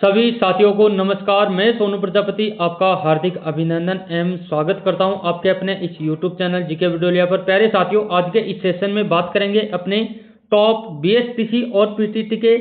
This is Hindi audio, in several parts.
सभी साथियों को नमस्कार। मैं सोनू प्रजापति आपका हार्दिक अभिनंदन एवं स्वागत करता हूं आपके अपने इस YouTube चैनल जीके वीडियो पर। प्यारे साथियों, आज के इस सेशन में बात करेंगे अपने टॉप बीएसटीसी और पीटीटी के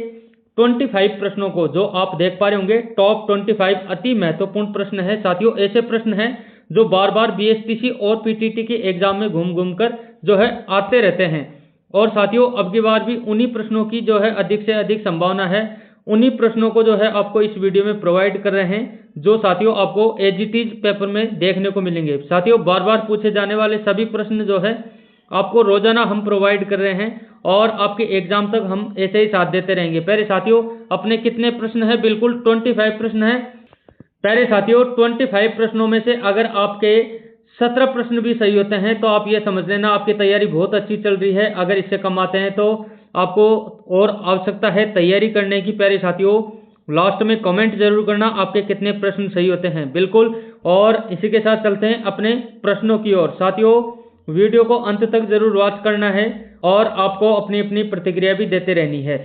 25 प्रश्नों को। जो आप देख पा रहे होंगे, टॉप 25 अति महत्वपूर्ण प्रश्न है साथियों। ऐसे प्रश्न हैं जो बार बार बीएसटीसी और पीटीटी के एग्जाम में घूम घूम कर जो है आते रहते हैं। और साथियों, अब की बार भी उन्हीं प्रश्नों की जो है अधिक से अधिक संभावना है। उन्हीं प्रश्नों को जो है आपको इस वीडियो में प्रोवाइड कर रहे हैं, जो साथियों आपको एज इट इज पेपर में देखने को मिलेंगे। साथियों, बार बार पूछे जाने वाले सभी प्रश्न जो है आपको रोजाना हम प्रोवाइड कर रहे हैं और आपके एग्जाम तक हम ऐसे ही साथ देते रहेंगे। पहले साथियों, अपने कितने प्रश्न है? बिल्कुल 25 प्रश्न है। पहले साथियों, 25 प्रश्नों में से अगर आपके 17 प्रश्न भी सही होते हैं तो आप ये समझ लेना आपकी तैयारी बहुत अच्छी चल रही है। अगर इससे कम आते हैं तो आपको और आवश्यकता है तैयारी करने की। प्यारे साथियों, लास्ट में कमेंट जरूर करना आपके कितने प्रश्न सही होते हैं। बिल्कुल, और इसी के साथ चलते हैं अपने प्रश्नों की ओर। साथियों, वीडियो को अंत तक जरूर वॉच करना है और आपको अपनी अपनी प्रतिक्रिया भी देते रहनी है।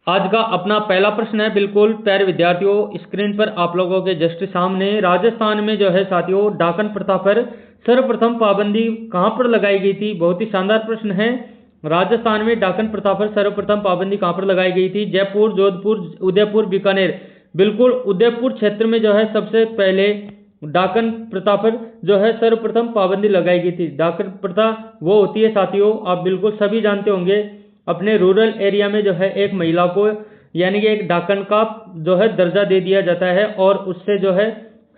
आज का अपना पहला प्रश्न है, बिल्कुल प्यारे विद्यार्थियों, स्क्रीन पर आप लोगों के जस्ट सामने राजस्थान में जो है साथियों डाकन प्रथा पर सर्वप्रथम पाबंदी कहां पर लगाई गई थी? बहुत ही शानदार प्रश्न है। राजस्थान में डाकन प्रथा पर सर्वप्रथम पाबंदी कहां पर लगाई गई थी? जयपुर, जोधपुर, उदयपुर, बीकानेर। बिल्कुल उदयपुर क्षेत्र में जो है सबसे पहले डाकन प्रथा पर जो है सर्वप्रथम पाबंदी लगाई गई थी। डाकन प्रथा वो होती है साथियों, आप बिल्कुल सभी जानते होंगे, अपने रूरल एरिया में जो है एक महिला को यानी कि एक डाकन का जो है दर्जा दे दिया जाता है और उससे जो है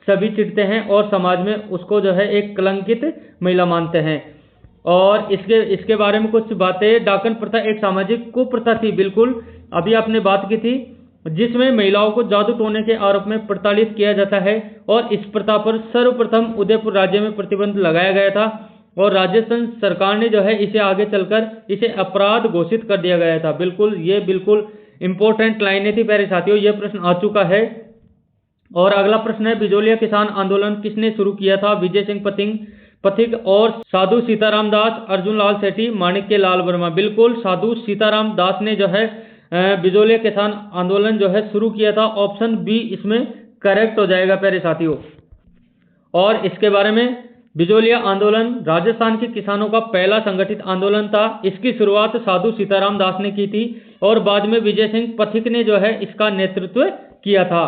सभी चिढ़ते हैं और समाज में उसको जो है एक कलंकित महिला मानते हैं। और इसके बारे में कुछ बातें। डाकन प्रथा एक सामाजिक कुप्रथा थी, बिल्कुल अभी आपने बात की थी, जिसमें महिलाओं को जादू टोने के आरोप में प्रताड़ित किया जाता है। और इस प्रथा पर सर्वप्रथम उदयपुर राज्य में प्रतिबंध लगाया गया था और राजस्थान सरकार ने जो है इसे आगे चलकर इसे अपराध घोषित कर दिया गया था। बिल्कुल, ये बिल्कुल इंपॉर्टेंट लाइनें थी प्यारे साथियों। यह प्रश्न आ चुका है। और अगला प्रश्न है, बिजोलिया किसान आंदोलन किसने शुरू किया था? विजय सिंह पथिक और साधु सीताराम दास, अर्जुन लाल सेठी, माणिक्य लाल वर्मा। बिल्कुल साधु सीताराम दास ने जो है बिजोलिया किसान आंदोलन जो है शुरू किया था। ऑप्शन बी इसमें करेक्ट हो जाएगा प्यारे साथियों। और इसके बारे में, बिजोलिया आंदोलन राजस्थान के किसानों का पहला संगठित आंदोलन था। इसकी शुरुआत साधु सीताराम दास ने की थी और बाद में विजय सिंह पथिक ने जो है इसका नेतृत्व किया था।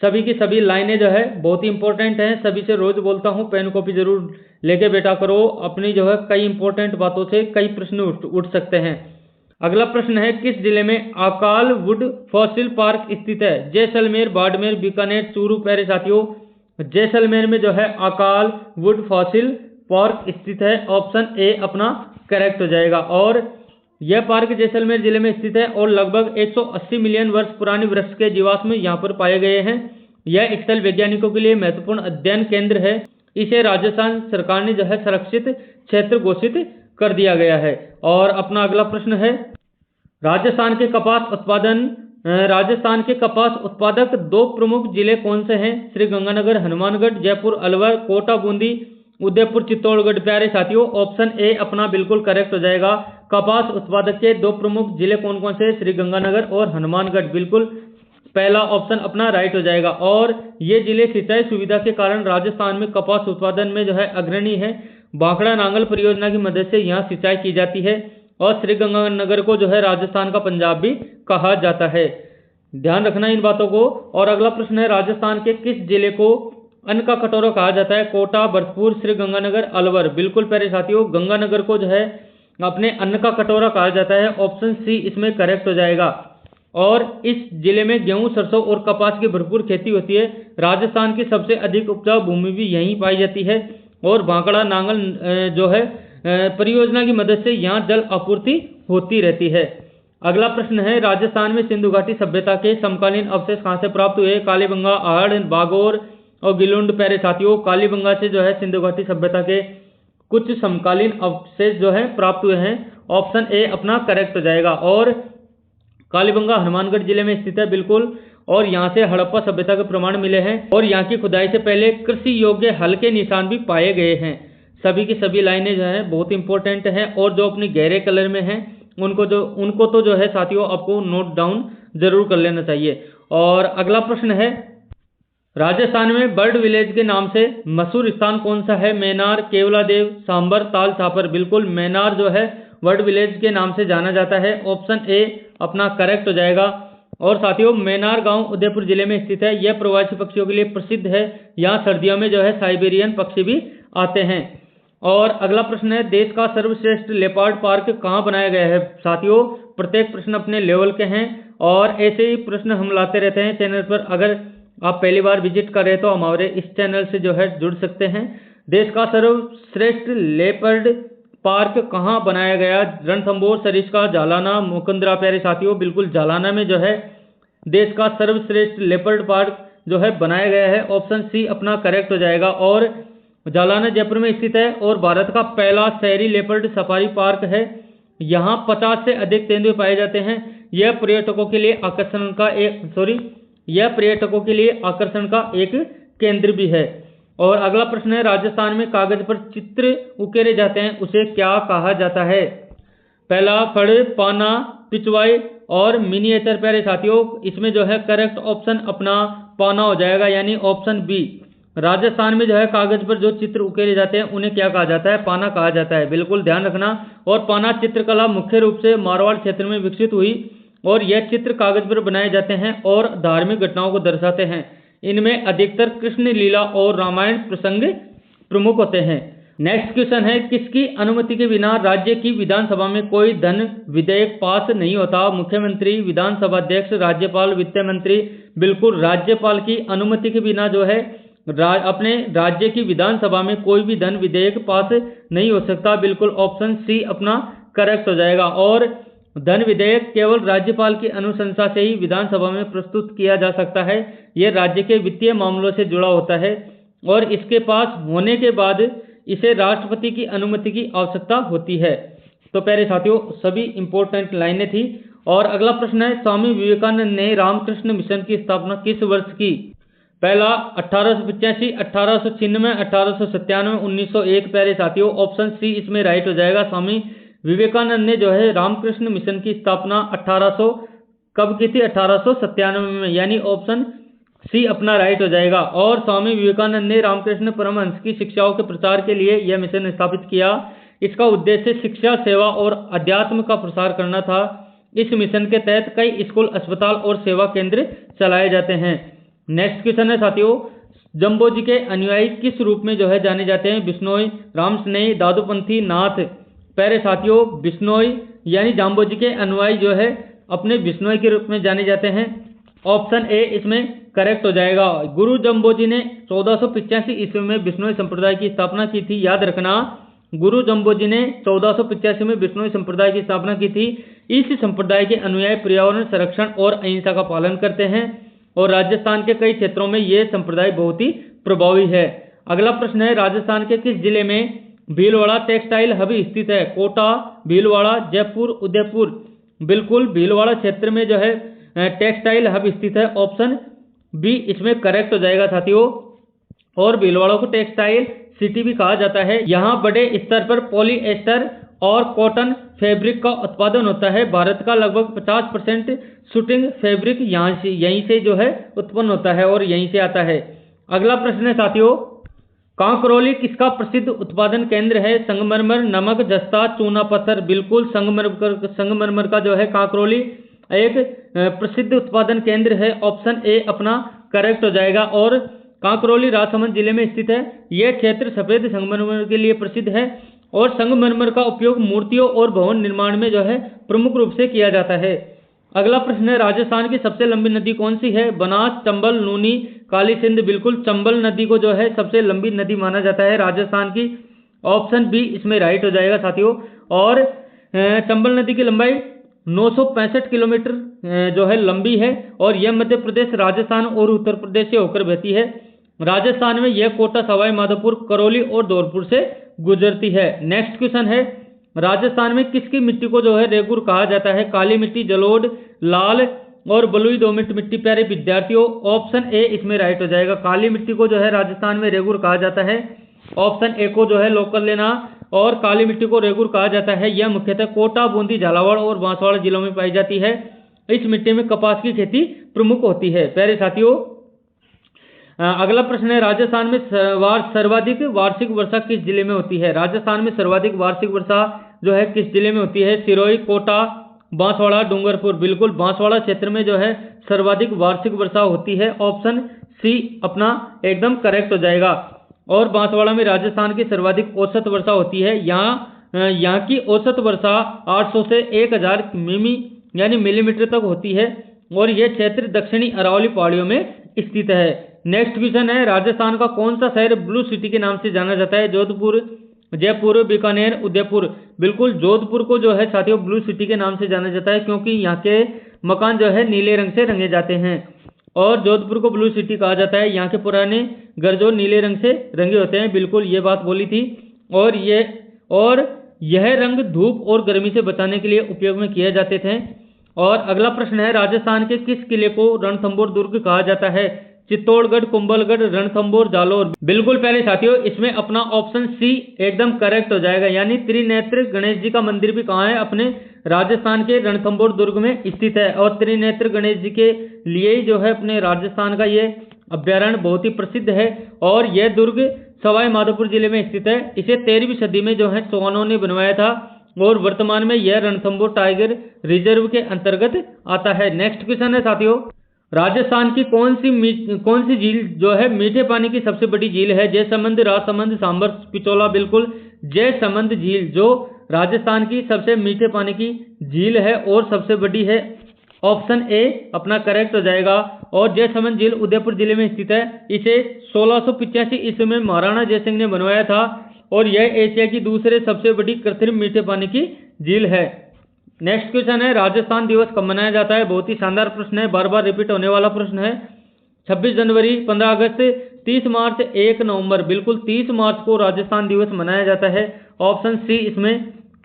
सभी की सभी लाइनें जो है बहुत ही इंपॉर्टेंट हैं, सभी से रोज बोलता हूं, पेन कॉपी जरूर लेके बैठा करो। अपनी जो है कई इंपॉर्टेंट बातों से कई प्रश्न उठ सकते हैं। अगला प्रश्न है, किस जिले में अकाल वुड फॉसिल पार्क स्थित है? जैसलमेर, बाड़मेर, बीकानेर, चूरू। प्यारे साथियों, जैसलमेर में जो है अकाल वुड फॉसिल पार्क स्थित है। ऑप्शन ए अपना करेक्ट हो जाएगा। और यह पार्क जैसलमेर जिले में स्थित है और लगभग 180 मिलियन वर्ष पुराने वृक्ष के जीवाश्म यहाँ पर पाए गए हैं। यह स्थल वैज्ञानिकों के लिए महत्वपूर्ण अध्ययन केंद्र है। इसे राजस्थान सरकार ने जो है संरक्षित क्षेत्र घोषित कर दिया गया है। और अपना अगला प्रश्न है, राजस्थान के कपास उत्पादक 2 प्रमुख जिले कौन से हैं? श्री गंगानगर, हनुमानगढ़, जयपुर, अलवर, कोटा, बूंदी, उदयपुर, चित्तौड़गढ़। प्यारे साथियों, ऑप्शन ए अपना बिल्कुल करेक्ट हो जाएगा। कपास उत्पादक के 2 प्रमुख जिले कौन कौन से? श्री गंगानगर और हनुमानगढ़। बिल्कुल पहला ऑप्शन अपना राइट हो जाएगा। और ये जिले सिंचाई सुविधा के कारण राजस्थान में कपास उत्पादन में जो है अग्रणी है। भाखड़ा नांगल परियोजना की मदद से यहाँ सिंचाई की जाती है और श्री गंगानगर को जो है राजस्थान का पंजाब भी कहा जाता है। ध्यान रखना इन बातों को। और अगला प्रश्न है, राजस्थान के किस जिले को अन्न का कटोरा कहा जाता है? कोटा, भरतपुर, श्री गंगानगर, अलवर। बिल्कुल प्यारे साथियों, गंगानगर को जो है अपने अन्न का कटोरा कहा जाता है। ऑप्शन सी इसमें करेक्ट हो जाएगा। और इस जिले में गेहूं, सरसों और कपास की भरपूर खेती होती है। राजस्थान की सबसे अधिक उपजाऊ भूमि भी यहीं पाई जाती है और भाखड़ा नांगल जो है परियोजना की मदद से यहाँ जल आपूर्ति होती रहती है। अगला प्रश्न है, राजस्थान में सिंधु घाटी सभ्यता के समकालीन अवशेष कहां से प्राप्त हुए? कालीबंगा, आहड़, बागोर और गिलुंड। प्यारे साथियों, कालीबंगा से जो है सिंधु घाटी सभ्यता के कुछ समकालीन अवशेष जो है प्राप्त हुए हैं। ऑप्शन ए अपना करेक्ट हो जाएगा। और कालीबंगा हनुमानगढ़ जिले में स्थित है, बिल्कुल। और यहाँ से हड़प्पा सभ्यता के प्रमाण मिले हैं और यहाँ की खुदाई से पहले कृषि योग्य हल के निशान भी पाए गए हैं। सभी की सभी लाइनें जो है बहुत इंपॉर्टेंट हैं और जो अपनी गहरे कलर में हैं उनको तो जो है साथियों आपको नोट डाउन जरूर कर लेना चाहिए। और अगला प्रश्न है, राजस्थान में बर्ड विलेज के नाम से मशहूर स्थान कौन सा है? मैनार, केवलादेव, सांबर, ताल छापर। बिल्कुल मैनार जो है बर्ड विलेज के नाम से जाना जाता है। ऑप्शन ए अपना करेक्ट हो जाएगा। और साथियों, मैनार गांव उदयपुर जिले में स्थित है। यह प्रवासी पक्षियों के लिए प्रसिद्ध है। यहाँ सर्दियों में जो है साइबेरियन पक्षी भी आते हैं। और अगला प्रश्न है, देश का सर्वश्रेष्ठ लेपर्ड पार्क कहाँ बनाया गया है? साथियों, प्रत्येक प्रश्न अपने लेवल के हैं और ऐसे ही प्रश्न हम लाते रहते हैं चैनल पर। अगर आप पहली बार विजिट कर रहे हैं तो हमारे इस चैनल से जो है जुड़ सकते हैं। देश का सर्वश्रेष्ठ लेपर्ड पार्क कहाँ बनाया गया? रणथंभौर, सरिस्का, जालाना, मुकुंदरा। प्यारे साथियों, बिल्कुल जालाना में जो है देश का सर्वश्रेष्ठ लेपर्ड पार्क जो है बनाया गया है। ऑप्शन सी अपना करेक्ट हो जाएगा। और जालाना जयपुर में स्थित है और भारत का पहला शहरी लेपर्ड सफारी पार्क है। यहाँ 50 से अधिक तेंदुए पाए जाते हैं। यह पर्यटकों के लिए आकर्षण का एक केंद्र भी है। और अगला प्रश्न है, राजस्थान में कागज पर चित्र उकेरे जाते हैं, उसे क्या कहा जाता है? पहला फड़, पाना, पिचवाई और मिनिएचर। प्यारे साथियों, इसमें जो है करेक्ट ऑप्शन अपना पाना हो जाएगा, यानी ऑप्शन बी। राजस्थान में जो है कागज पर जो चित्र उकेरे जाते हैं उन्हें क्या कहा जाता है? पाना कहा जाता है। बिल्कुल ध्यान रखना। और पाना चित्रकला मुख्य रूप से मारवाड़ क्षेत्र में विकसित हुई और यह चित्र कागज पर बनाए जाते हैं और धार्मिक घटनाओं को दर्शाते हैं। इनमें अधिकतर कृष्ण लीला और रामायण प्रसंग प्रमुख होते हैं। नेक्स्ट क्वेश्चन है, किसकी अनुमति के बिना राज्य की विधानसभा में कोई धन विधेयक पास नहीं होता? मुख्यमंत्री, विधानसभा अध्यक्ष, राज्यपाल, वित्त मंत्री। बिल्कुल राज्यपाल की अनुमति के बिना जो है अपने राज्य की विधानसभा में कोई भी धन विधेयक पास नहीं हो सकता। बिल्कुल ऑप्शन सी अपना करेक्ट हो जाएगा। और धन विधेयक केवल राज्यपाल की अनुशंसा से ही विधानसभा में प्रस्तुत किया जा सकता है। यह राज्य के वित्तीय मामलों से जुड़ा होता है और इसके पास होने के बाद इसे राष्ट्रपति की अनुमति की आवश्यकता होती है। तो प्यारे साथियों, सभी इंपॉर्टेंट लाइनें थी। और अगला प्रश्न है, स्वामी विवेकानंद ने रामकृष्ण मिशन की स्थापना किस वर्ष की? पहला 1885, 1896, 1897, 1901। प्यारे साथियों, ऑप्शन सी इसमें राइट हो जाएगा। स्वामी विवेकानंद ने जो है रामकृष्ण मिशन की स्थापना 1800 कब की थी? 1897 में, यानी ऑप्शन सी अपना राइट हो जाएगा। और स्वामी विवेकानंद ने रामकृष्ण परमहंस की शिक्षाओं के प्रचार के लिए यह मिशन स्थापित किया। इसका उद्देश्य शिक्षा, सेवा और अध्यात्म का प्रसार करना था। इस मिशन के तहत कई स्कूल, अस्पताल और सेवा केंद्र चलाए जाते हैं। नेक्स्ट क्वेश्चन है साथियों, जम्बो जी के अनुयायी किस रूप में जो है जाने जाते हैं? बिश्नोई, रामस्नेही, दादूपंथी, नाथ। प्यारे साथियों, बिश्नोई यानी जाम्बो जी के अनुयायी जो है अपने बिश्नोई के रूप में जाने जाते हैं। ऑप्शन ए इसमें करेक्ट हो जाएगा। गुरु जम्बो जी ने 1485 ईस्वी में बिश्नोई संप्रदाय की स्थापना की थी। याद रखना, गुरु जम्बो जी ने 1485 में बिश्नोई संप्रदाय की स्थापना की थी। इस संप्रदाय के अनुयायी पर्यावरण संरक्षण और अहिंसा का पालन करते हैं और राजस्थान के कई क्षेत्रों में ये संप्रदाय बहुत ही प्रभावी है। अगला प्रश्न है, राजस्थान के किस जिले में भीलवाड़ा टेक्सटाइल हब स्थित है? कोटा, भीलवाड़ा, जयपुर, उदयपुर। बिल्कुल भीलवाड़ा क्षेत्र में जो है टेक्सटाइल हब स्थित है। ऑप्शन बी इसमें करेक्ट हो जाएगा साथियों। और भीलवाड़ा को टेक्सटाइल सिटी भी कहा जाता है। यहाँ बड़े स्तर पर पॉलीएस्टर और कॉटन फैब्रिक का उत्पादन होता है। भारत का लगभग 50% शूटिंग फैब्रिक यहीं से जो है उत्पन्न होता है और यहीं से आता है। अगला प्रश्न है साथियों, कांकरोली किसका प्रसिद्ध उत्पादन केंद्र है? संगमरमर, नमक, जस्ता, चूना पत्थर। बिल्कुल संगमरमर का जो है कांकरोली एक प्रसिद्ध उत्पादन केंद्र है। ऑप्शन ए अपना करेक्ट हो जाएगा। और कांकरोली राजसमंद जिले में स्थित है। यह क्षेत्र सफेद संगमरमर के लिए प्रसिद्ध है और संगमरमर का उपयोग मूर्तियों और भवन निर्माण में जो है प्रमुख रूप से किया जाता है। अगला प्रश्न है, राजस्थान की सबसे लंबी नदी कौन सी है? बनास, चंबल, नूनी, काली सिंध। बिल्कुल चंबल नदी को जो है सबसे लंबी नदी माना जाता है राजस्थान की। ऑप्शन बी इसमें राइट हो जाएगा साथियों। और चंबल नदी की लंबाई 965 किलोमीटर जो है लंबी है और यह मध्य प्रदेश, राजस्थान और उत्तर प्रदेश से होकर बहती है। राजस्थान में यह कोटा, सवाई माधोपुर, करौली और धौलपुर से गुजरती है। नेक्स्ट क्वेश्चन है, राजस्थान में किसकी मिट्टी को जो है रेगुर कहा जाता है? काली मिट्टी, जलोढ़, लाल और बलुई दोमट मिट्टी। प्यारे विद्यार्थियों, ऑप्शन ए इसमें राइट हो जाएगा। काली मिट्टी को जो है राजस्थान में रेगुर कहा जाता है। ऑप्शन ए को जो है लॉक कर लेना। और काली मिट्टी को रेगुर कहा जाता है। यह मुख्यतः कोटा, बूंदी, झालावाड़ और बांसवाड़ा जिलों में पाई जाती है। इस मिट्टी में कपास की खेती प्रमुख होती है। प्यारे साथियों, अगला प्रश्न है, राजस्थान में सर्वाधिक वार्षिक वर्षा किस जिले में होती है? राजस्थान में सर्वाधिक वार्षिक वर्षा जो है किस जिले में होती है? सिरोही, कोटा, बांसवाड़ा, डूंगरपुर। बिल्कुल बांसवाड़ा क्षेत्र में जो है सर्वाधिक वार्षिक वर्षा होती है। ऑप्शन सी अपना एकदम करेक्ट हो जाएगा। और बांसवाड़ा में राजस्थान की सर्वाधिक औसत वर्षा होती है। यहाँ की औसत वर्षा 800 से 1000 मिमी यानी मिलीमीटर तक होती है और यह क्षेत्र दक्षिणी अरावली पहाड़ियों में स्थित है। नेक्स्ट क्वेश्चन है, राजस्थान का कौन सा शहर ब्लू सिटी के नाम से जाना जाता है? जोधपुर, जयपुर, बीकानेर, उदयपुर। बिल्कुल जोधपुर को जो है साथियों ब्लू सिटी के नाम से जाना जाता है क्योंकि यहाँ के मकान जो है नीले रंग से रंगे जाते हैं और जोधपुर को ब्लू सिटी कहा जाता है। यहाँ के पुराने घर जो नीले रंग से रंगे होते हैं। बिल्कुल ये बात बोली थी। और यह रंग धूप और गर्मी से बचाने के लिए उपयोग में किए जाते थे। और अगला प्रश्न है, राजस्थान के किस किले को रणथंभौर दुर्ग कहा जाता है? चित्तौड़गढ़, कुंभलगढ़, रणथंभौर, जालोर। बिल्कुल पहले साथियों इसमें अपना ऑप्शन सी एकदम करेक्ट हो जाएगा। यानी त्रिनेत्र गणेश जी का मंदिर भी कहाँ है? अपने राजस्थान के रणथंभौर दुर्ग में स्थित है। और त्रिनेत्र गणेश जी के लिए ही जो है अपने राजस्थान का ये अभ्यारण्य बहुत ही प्रसिद्ध है। और यह दुर्ग सवाई माधोपुर जिले में स्थित है। इसे 13वीं सदी में जो है चौहानों ने बनवाया था और वर्तमान में यह रणथंभौर टाइगर रिजर्व के अंतर्गत आता है। नेक्स्ट क्वेश्चन है साथियों, राजस्थान की कौन सी झील जो है मीठे पानी की सबसे बड़ी झील है? जयसमंद, राजसमंद, सांबर, पिचोला। बिल्कुल जयसमंद झील जो राजस्थान की सबसे मीठे पानी की झील है और सबसे बड़ी है। ऑप्शन ए अपना करेक्ट हो जाएगा। और जयसमंद झील उदयपुर जिले में स्थित है। इसे 1685 ईस्वी में महाराणा जयसिंह ने बनवाया था और यह एशिया की दूसरे सबसे बड़ी कृत्रिम मीठे पानी की झील है। नेक्स्ट क्वेश्चन है, राजस्थान दिवस कब मनाया जाता है? बहुत ही शानदार प्रश्न है, बार बार रिपीट होने वाला प्रश्न है। 26 जनवरी, 15 अगस्त, 30 मार्च, 1 नवंबर। बिल्कुल 30 मार्च को राजस्थान दिवस मनाया जाता है। ऑप्शन सी इसमें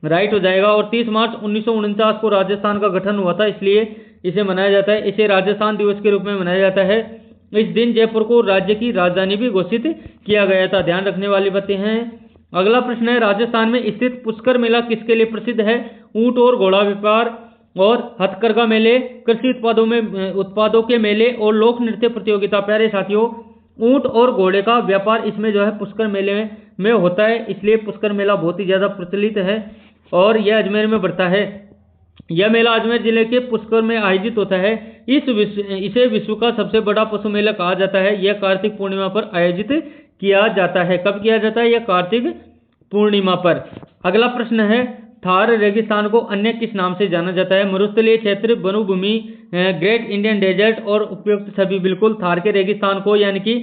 राइट हो जाएगा। और 30 मार्च 1949 को राजस्थान का गठन हुआ था, इसलिए इसे मनाया जाता है। इसे राजस्थान दिवस के रूप में मनाया जाता है। इस दिन जयपुर को राज्य की राजधानी भी घोषित किया गया था। ध्यान रखने वाली बातें हैं। अगला प्रश्न है, राजस्थान में स्थित पुष्कर मेला किसके लिए प्रसिद्ध है? ऊंट और घोड़ा व्यापार और हथकरघा मेले, कृषि उत्पादों के मेले और लोक नृत्य प्रतियोगिता। प्यारे साथियों, ऊंट और घोड़े का व्यापार इसमें जो है पुष्कर मेले में होता है, इसलिए पुष्कर मेला बहुत ही ज्यादा प्रचलित है और यह अजमेर में बढ़ता है। यह मेला अजमेर जिले के पुष्कर में आयोजित होता है। इसे विश्व का सबसे बड़ा पशु मेला कहा जाता है। यह कार्तिक पूर्णिमा पर आयोजित किया जाता है। कब किया जाता है? यह कार्तिक पूर्णिमा पर। अगला प्रश्न है, थार रेगिस्तान को अन्य किस नाम से जाना जाता है? मरुस्थलीय क्षेत्र, वनभूमि, ग्रेट इंडियन डेजर्ट और उपयुक्त सभी। बिल्कुल थार के रेगिस्तान को यानी कि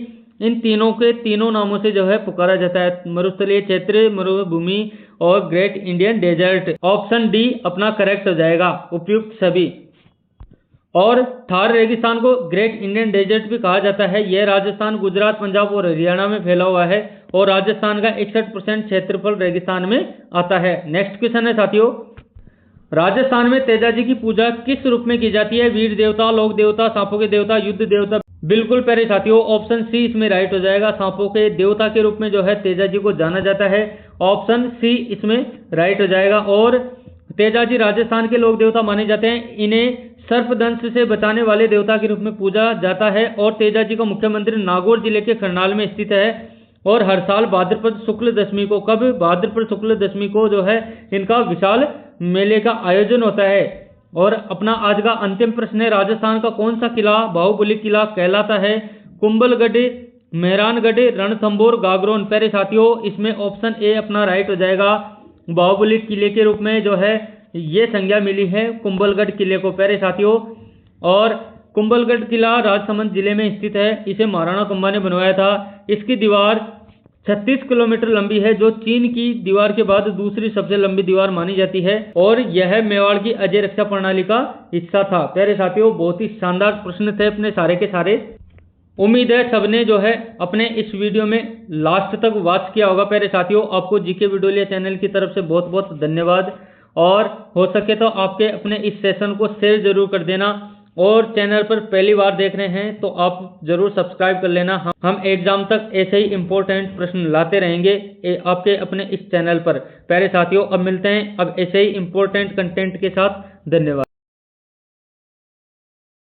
इन तीनों नामों से जो है पुकारा जाता है। मरुस्थलीय क्षेत्र, मरुभूमि और great Indian desert. Option D अपना करेक्ट हो जाएगा, उपयुक्त सभी। और थार रेगिस्तान को ग्रेट इंडियन डेजर्ट भी कहा जाता है। यह राजस्थान, गुजरात, पंजाब और हरियाणा में फैला हुआ है और राजस्थान का 61% क्षेत्रफल रेगिस्तान में आता है। नेक्स्ट क्वेश्चन है साथियों, राजस्थान में तेजाजी की पूजा किस रूप में की जाती है? वीर देवता, लोक देवता, सांपों के देवता, युद्ध देवता। बिल्कुल प्यारे साथियों, ऑप्शन सी इसमें राइट हो जाएगा। सांपों के देवता के रूप में जो है तेजाजी को जाना जाता है। ऑप्शन सी इसमें राइट हो जाएगा। और तेजाजी राजस्थान के लोक देवता माने जाते हैं। इन्हें सर्पदंश से बचाने वाले देवता के रूप में पूजा जाता है। और तेजाजी का मुख्य मंदिर नागौर जिले के करनाल में स्थित है। और हर साल भाद्रपद शुक्ल दशमी को, कब? भाद्रपद शुक्ल दशमी को जो है इनका विशाल मेले का आयोजन होता है। और अपना आज का अंतिम प्रश्न है, राजस्थान का कौन सा किला बाहुबली किला कहलाता है? कुंभलगढ़, मेहरानगढ़, रणथंभौर, गागरोन। प्यारे साथियों, इसमें ऑप्शन ए अपना राइट हो जाएगा। बाहुबली किले के रूप में जो है ये संज्ञा मिली है कुंभलगढ़ किले को। प्यारे साथियों, और कुंभलगढ़ किला राजसमंद जिले में स्थित है। इसे महाराणा कुंभा ने बनवाया था। इसकी दीवार 36 किलोमीटर लंबी है, जो चीन की दीवार के बाद दूसरी सबसे लंबी दीवार मानी जाती है। और यह मेवाड़ की अजय रक्षा प्रणाली का हिस्सा था। प्यारे साथियों, बहुत ही शानदार प्रश्न थे अपने सारे के सारे। उम्मीद है सबने जो है अपने इस वीडियो में लास्ट तक वॉच किया होगा। प्यारे साथियों, आपको जीके वीडियो चैनल की तरफ से बहुत बहुत धन्यवाद। और हो सके तो आपके अपने इस सेशन को शेयर जरूर कर देना। और चैनल पर पहली बार देख रहे हैं तो आप जरूर सब्सक्राइब कर लेना। हम एग्जाम तक ऐसे ही इंपॉर्टेंट प्रश्न लाते रहेंगे आपके अपने इस चैनल पर। प्यारे साथियों, अब मिलते हैं अब ऐसे ही इंपॉर्टेंट कंटेंट के साथ। धन्यवाद।